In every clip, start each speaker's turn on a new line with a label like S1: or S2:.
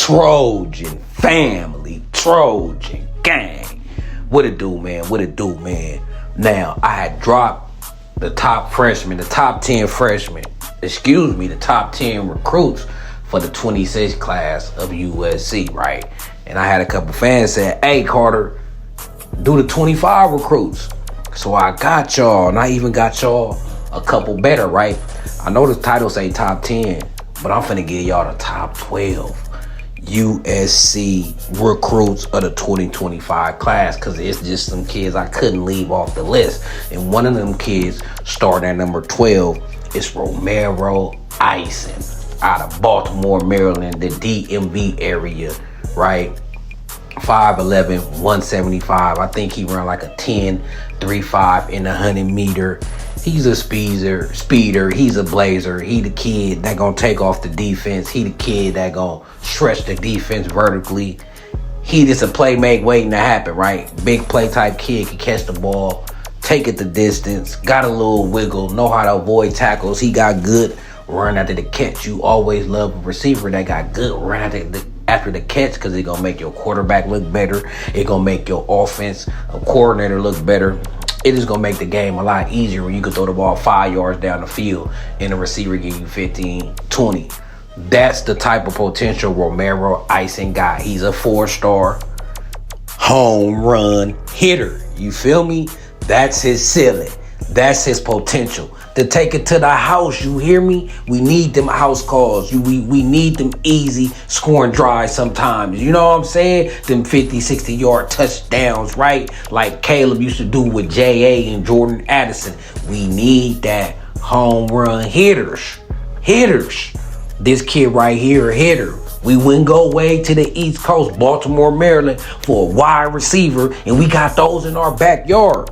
S1: Trojan family, Trojan gang. What it do, man? What it do, man? Now, I had dropped the top freshmen, the top 10 freshmen, the top 10 recruits for the 26 class of USC, right? And I had a couple fans say, hey, Carter, do the 25 recruits. So I got y'all, and I even got y'all a couple better, right? I know the title say top 10, but I'm finna give y'all the top 12 USC recruits of the 2025 class, because it's just some kids I couldn't leave off the list. And one of them kids starting at number 12 is Romero Icing out of Baltimore, Maryland, the DMV area, right? 5'11", 175. I think he ran like a 10.35 in the 100 meter. He's a speeder. He's a blazer. He the kid that gonna take off the defense. He the kid that gonna stretch the defense vertically. He just a playmate waiting to happen, right? Big play type kid, can catch the ball, take it the distance, got a little wiggle, know how to avoid tackles. He got good run after the catch. You always love a receiver that got good run after the catch, because it's gonna make your quarterback look better. It gonna make your offense coordinator look better. It is going to make the game a lot easier when you can throw the ball 5 yards down the field and the receiver give you 15, 20. That's the type of potential Romero Icing got. He's a 4-star home run hitter. You feel me? That's his ceiling. That's his potential. To take it to the house, you hear me? We need them house calls. We need them easy scoring drives sometimes. You know what I'm saying? Them 50, 60-yard touchdowns, right? Like Caleb used to do with J.A. and Jordan Addison. We need that home run hitters. This kid right here, a hitter. We wouldn't go way to the East Coast, Baltimore, Maryland, for a wide receiver, and we got those in our backyard.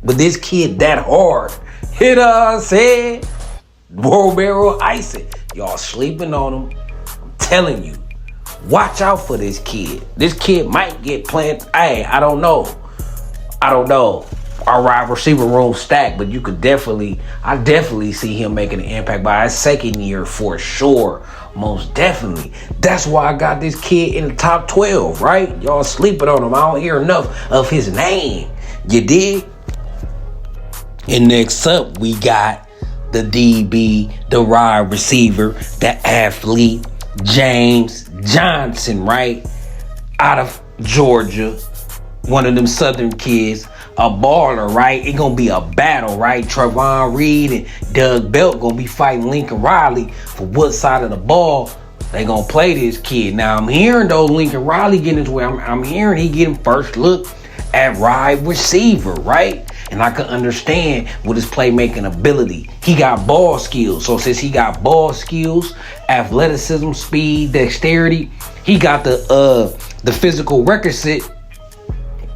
S1: But this kid that hard. Hitter said Romero Icing. Y'all sleeping on him. I'm telling you. Watch out for this kid. This kid might get planted. Hey, I don't know. Our wide receiver room stacked, but I definitely see him making an impact by his second year for sure. Most definitely. That's why I got this kid in the top 12, right? Y'all sleeping on him. I don't hear enough of his name. You dig? And next up, we got the DB, the wide receiver, the athlete, James Johnson, right? Out of Georgia. One of them Southern kids, a baller, right? It's going to be a battle, right? Trevon Reed and Doug Belt going to be fighting Lincoln Riley for what side of the ball they going to play this kid. Now, I'm hearing, though, Lincoln Riley getting into it. I'm hearing he getting first look at wide receiver, right? And I can understand with his playmaking ability. He got ball skills. So since he got ball skills, athleticism, speed, dexterity, he got the physical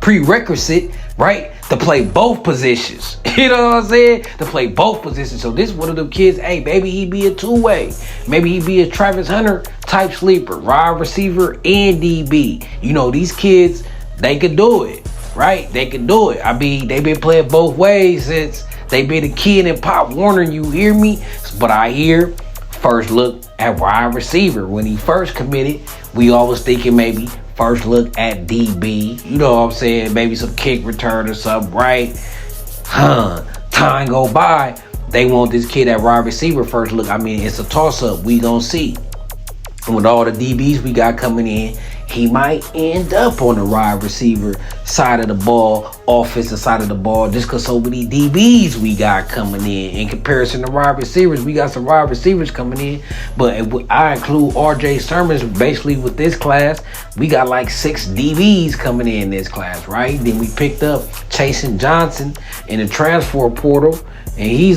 S1: prerequisite, right? To play both positions. You know what I'm saying? To play both positions. So this is one of them kids, hey, maybe he be a two-way. Maybe he be a Travis Hunter type sleeper, wide receiver and DB. You know, these kids, they could do it. Right? They can do it. I mean, they've been playing both ways since they been a kid in Pop Warner, you hear me? But I hear first look at wide receiver. When he first committed, we always thinking maybe first look at DB. You know what I'm saying? Maybe some kick return or something, right? Time go by. They want this kid at wide receiver first look. I mean, it's a toss-up. We gonna see. And with all the DBs we got coming in, he might end up on the wide receiver side of the ball, offensive side of the ball, just because so many DBs we got coming in comparison to wide receivers. We got some wide receivers coming in, but I include R.J. Sermons basically with this class. We got like 6 DBs coming in this class, right? Then we picked up Chasen Johnson in the transfer portal, and he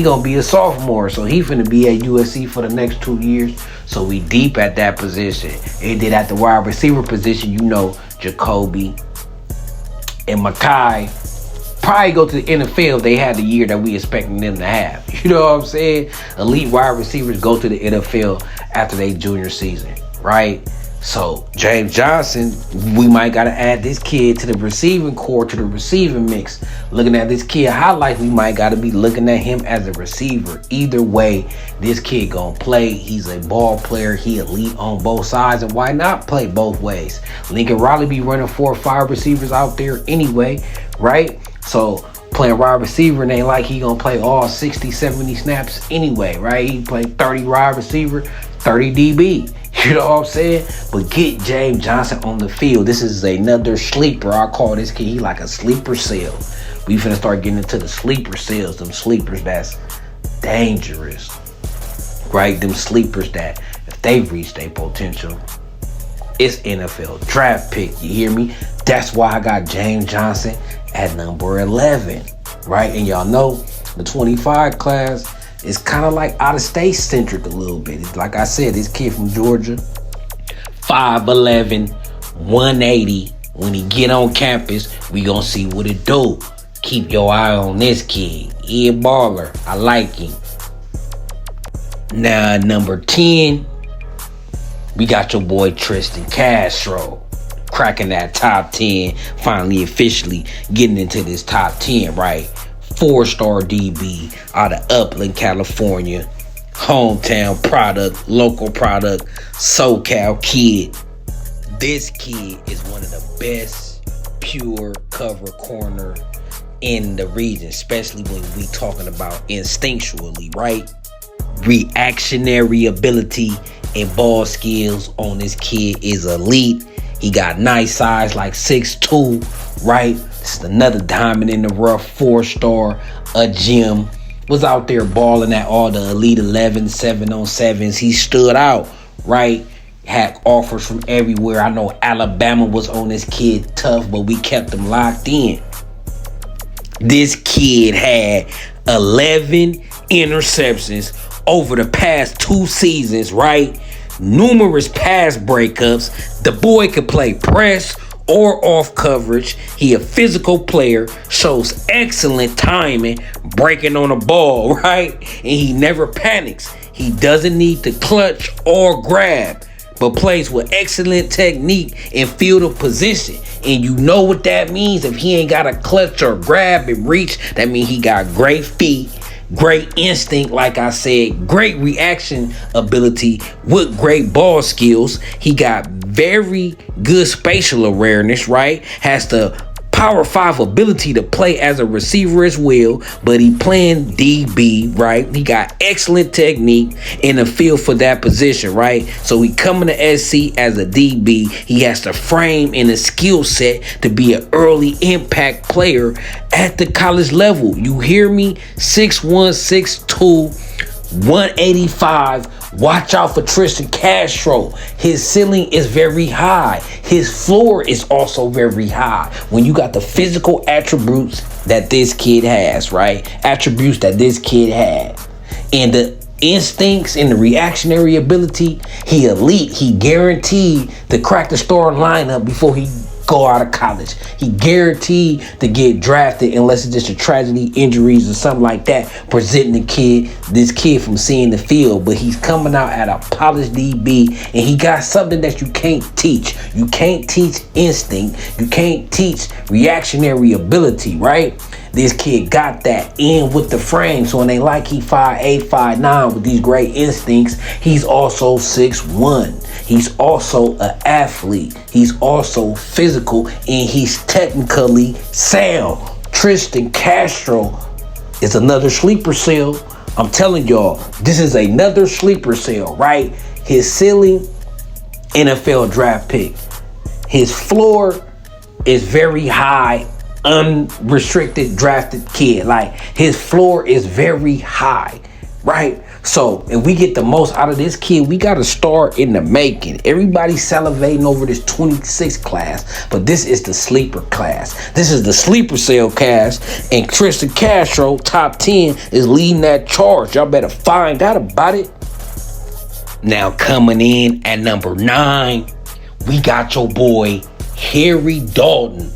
S1: gonna be a sophomore, so he finna be at USC for the next 2 years. So we deep at that position. And then at the wide receiver position, you know, Jacoby and Makai probably go to the NFL. They had the year that we expecting them to have. You know what I'm saying? Elite wide receivers go to the NFL after their junior season, right? So James Johnson, we might gotta add this kid to the receiving core, to the receiving mix. Looking at this kid highlights, we might gotta be looking at him as a receiver. Either way, this kid gonna play. He's a ball player. He elite on both sides, and why not play both ways? Lincoln Riley be running 4 or 5 receivers out there anyway, right? So playing wide receiver, and ain't like he gonna play all 60, 70 snaps anyway, right? He play 30 wide receiver, 30 DB. You know what I'm saying? But get James Johnson on the field. This is another sleeper. I call this kid, he like a sleeper cell. We finna start getting into the sleeper cells, them sleepers that's dangerous, right? Them sleepers that if they reach their potential, it's NFL draft pick. You hear me? That's why I got James Johnson at number 11, right? And y'all know the 25 class is kind of like out of state centric a little bit. It's like I said, this kid from Georgia, 5'11", 180. When he get on campus, we gonna see what it do. Keep your eye on this kid. He a baller. I like him. Now, number 10, we got your boy Tristan Castro. Cracking that top 10. Finally, officially getting into this top 10, right? 4-star DB out of Upland, California. Hometown product, local product, SoCal kid. This kid is one of the best pure cover corner in the region, especially when we talking about instinctually, right? Reactionary ability and ball skills on this kid is elite. He got nice size, like 6'2", right? This is another diamond in the rough, 4-star, a gem. Was out there balling at all the Elite 11, 7-on-7s. He stood out, right? Had offers from everywhere. I know Alabama was on this kid tough, but we kept him locked in. This kid had 11 interceptions over the past 2 seasons, right? Numerous pass breakups. The boy could play press or off coverage. He a physical player, shows excellent timing, breaking on a ball, right? And he never panics. He doesn't need to clutch or grab, but plays with excellent technique and field of position. And you know what that means. If he ain't got to clutch or grab and reach, that means he got great feet, great instinct, like I said, great reaction ability with great ball skills. He got very good spatial awareness, right? Has the Power 5 ability to play as a receiver as well, but he playing DB, right? He got excellent technique in the field for that position, right? So he coming to SC as a DB. He has the frame and the skill set to be an early impact player at the college level. You hear me? 6'1", 6'2", 185. Watch out for Tristan Castro. His ceiling is very high. His floor is also very high. When you got the physical attributes that this kid has, right? Attributes that this kid had. And the instincts and the reactionary ability, he elite. He guaranteed to crack the starting lineup before he go out of college. He guaranteed to get drafted unless it's just a tragedy, injuries, or something like that, presenting this kid from seeing the field. But he's coming out at a polished DB, and he got something that you can't teach. You can't teach instinct. You can't teach reactionary ability, right? This kid got that in with the frame. So when they like he 5'8", 5'9" with these great instincts, he's also 6'1". He's also an athlete. He's also physical, and he's technically sound. Tristan Castro is another sleeper cell. I'm telling y'all, this is another sleeper cell, right? His ceiling, NFL draft pick. His floor is very high, unrestricted drafted kid. Like, his floor is very high, right? So if we get the most out of this kid, we got to start in the making. Everybody's salivating over this 26 class, but this is the sleeper class. This is the sleeper cell class, and Tristan Castro, top 10, is leading that charge. Y'all better find out about it. Now coming in at number 9, we got your boy Harry Dalton.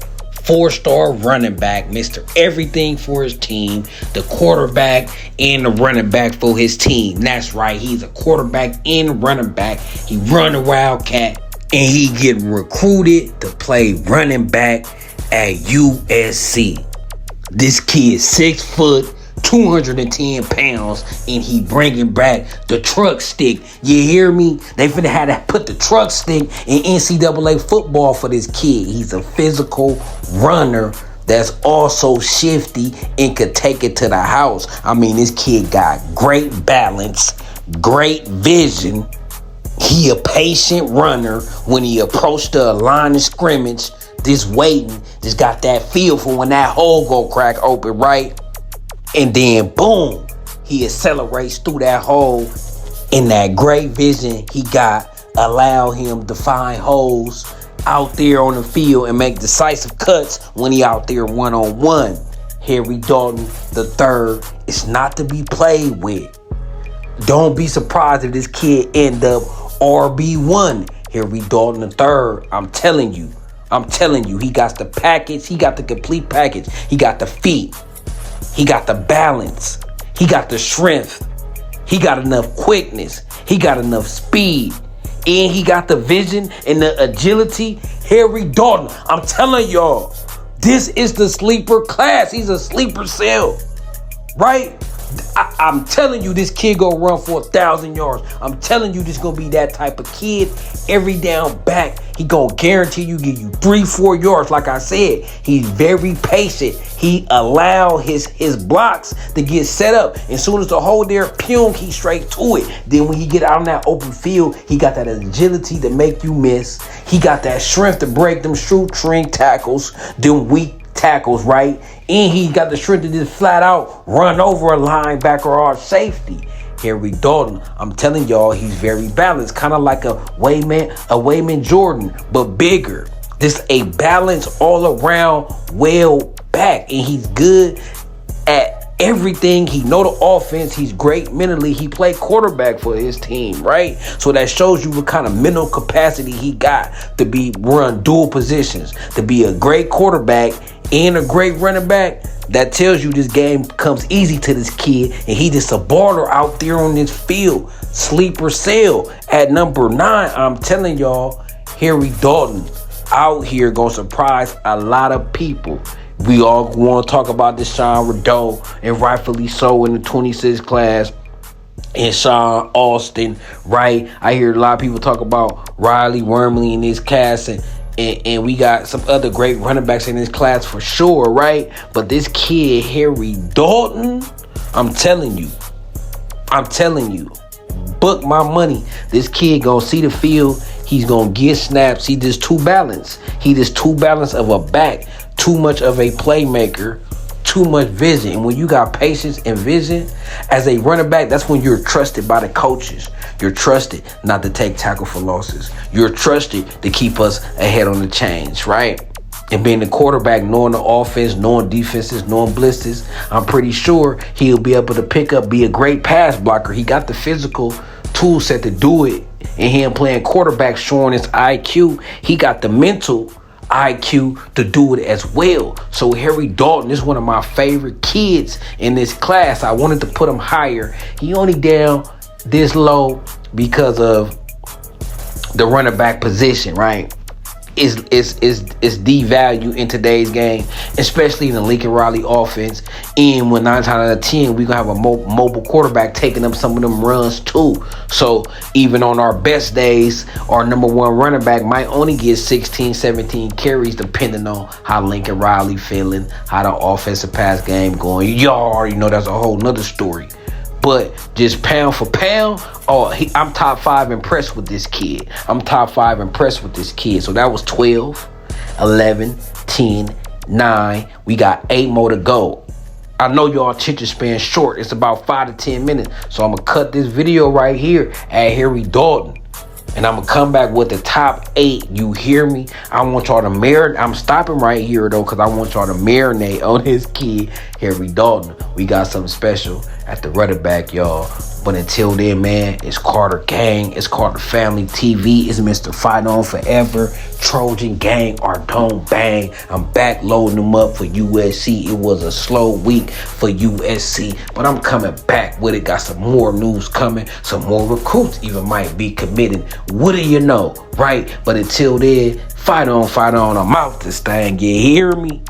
S1: 4-star running back, Mr. Everything for his team, the quarterback and the running back for his team. That's right, he's a quarterback and running back. He run a Wildcat. and he getting recruited to play running back at USC. This kid 6 foot, 210 pounds, and he bringing back the truck stick. You hear me? They finna have to put the truck stick in NCAA football for this kid. He's a physical runner that's also shifty and could take it to the house. I mean, this kid got great balance, great vision. He a patient runner. When he approached the line of scrimmage, just waiting, just got that feel for when that hole go crack open, right? And then boom, he accelerates through that hole, and that great vision he got allow him to find holes out there on the field and make decisive cuts when he out there one-on-one. Harry Dalton III is not to be played with. Don't be surprised if this kid end up RB1. Harry Dalton III, I'm telling you, he got the package, he got the complete package. He got the feet, he got the balance, he got the strength, he got enough quickness, he got enough speed, and he got the vision and the agility. Harry Dalton, I'm telling y'all, this is the sleeper class. He's a sleeper cell, right? I'm telling you, this kid gonna run for 1,000 yards. I'm telling you, this gonna be that type of kid. Every down back, he gonna guarantee you, give you 3-4 yards. Like I said, he's very patient. He allow his blocks to get set up. As soon as the hole there, pum, he straight to it. Then when he get out in that open field, he got that agility to make you miss. He got that strength to break them shoestring tackles, them weak tackles, right? And he got the strength to just flat out run over a linebacker or a safety. Harry Dalton, I'm telling y'all, he's very balanced, kind of like a Wayman Jordan, but bigger. Just a balance all around, well back, and he's good at everything. He know the offense. He's great mentally. He played quarterback for his team, right? So that shows you what kind of mental capacity he got to be run dual positions, to be a great quarterback and a great running back. That tells you this game comes easy to this kid, and he just a baller out there on this field. Sleeper cell at number 9. I'm telling y'all, Harry Dalton out here gonna surprise a lot of people. We all want to talk about Deshaun Rideau, and rightfully so, in the 26 class, and Sean Austin, right? I hear a lot of people talk about Riley Wormley in this class, and we got some other great running backs in this class for sure, right? But this kid, Harry Dalton, I'm telling you, book my money. This kid gonna see the field. He's gonna get snaps. He just too balanced. He just too balanced of a back. Too much of a playmaker. Too much vision. And when you got patience and vision as a running back, that's when you're trusted by the coaches. You're trusted not to take tackle for losses. You're trusted to keep us ahead on the change, right? And being the quarterback, knowing the offense, knowing defenses, knowing blitzes, I'm pretty sure he'll be able to pick up, be a great pass blocker. He got the physical tool set to do it. And him playing quarterback, showing his IQ, he got the mental IQ to do it as well. So Harry Dalton is one of my favorite kids in this class. I wanted to put him higher. He only down this low because of the running back position, right? Is devalued in today's game, especially in the Lincoln Riley offense. And when 9 times out of 10, we're gonna have a mobile quarterback taking up some of them runs too. So even on our best days, our number 1 running back might only get 16, 17 carries, depending on how Lincoln Riley feeling, how the offensive pass game going. You already know that's a whole nother story. But just pound for pound, I'm top 5 impressed with this kid. So that was 12, 11, 10, 9. We got 8 more to go. I know y'all attention span short. It's about 5 to 10 minutes. So I'm going to cut this video right here at Harry Dalton. And I'm going to come back with the top 8. You hear me? I want y'all to marinate. I'm stopping right here, though, because I want y'all to marinate on his kid, Harry Dalton. We got something special at the running back, y'all. But until then, man, it's Carter Gang, it's Carter Family TV, it's Mr. Fight On Forever, Trojan Gang, our Don't Bang. I'm back loading them up for USC. It was a slow week for USC, but I'm coming back with it. Got some more news coming, some more recruits even might be committed. What do you know, right? But until then, fight on, I'm out this thing, you hear me?